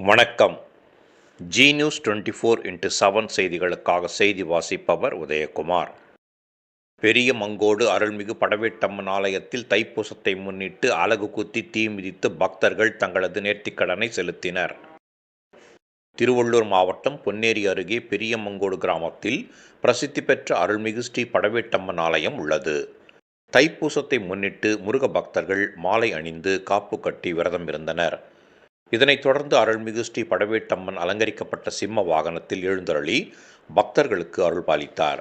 வணக்கம். G news 24x7 செய்திகளுக்காக செய்தி வாசிப்பவர் உதயகுமார். பெரிய மங்கோடு அருள்மிகு படவேட்டம்மன் ஆலயத்தில் தைப்பூசத்தை முன்னிட்டு அலகு குத்தி தீ மிதித்து பக்தர்கள் தங்களது நேர்த்திக்கடனை செலுத்தினர். திருவள்ளூர் மாவட்டம் பொன்னேரி அருகே பெரிய மங்கோடு கிராமத்தில் பிரசித்தி பெற்ற அருள்மிகு ஸ்ரீ படவேட்டம்மன் ஆலயம் உள்ளது. தைப்பூசத்தை முன்னிட்டு முருக பக்தர்கள் மாலை அணிந்து காப்பு கட்டி விரதம் இருந்தனர். இதனைத் தொடர்ந்து அருள்மிகு ஸ்ரீ படவேட்டம்மன் அலங்கரிக்கப்பட்ட சிம்ம வாகனத்தில் எழுந்தருளி பக்தர்களுக்கு அருள் பாலித்தார்.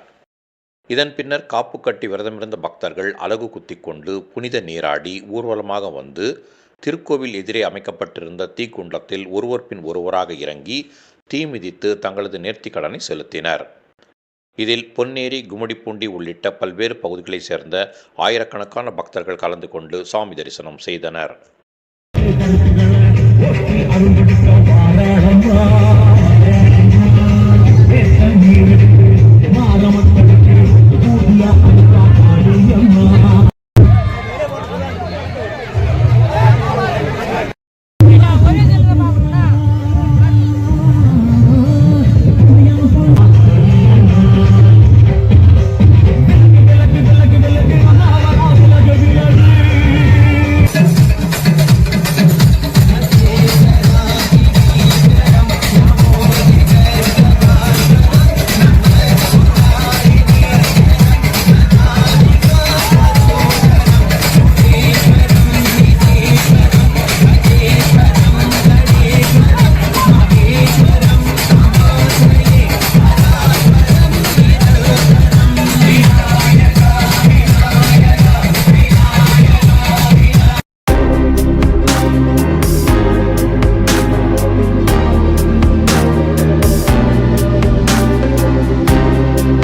இதன் பின்னர் காப்பு கட்டி விரதமிருந்த பக்தர்கள் அலகு குத்தி கொண்டு புனித நீராடி ஊர்வலமாக வந்து திருக்கோவில் எதிரே அமைக்கப்பட்டிருந்த தீக்குண்டத்தில் ஒருவர் பின் ஒருவராக இறங்கி தீ மிதித்து தங்களது நேர்த்திக்கடனை செலுத்தினர். இதில் பொன்னேரி, கும்மிடிப்பூண்டி உள்ளிட்ட பல்வேறு பகுதிகளைச் சேர்ந்த ஆயிரக்கணக்கான பக்தர்கள் கலந்து கொண்டு சாமி தரிசனம் செய்தனர்.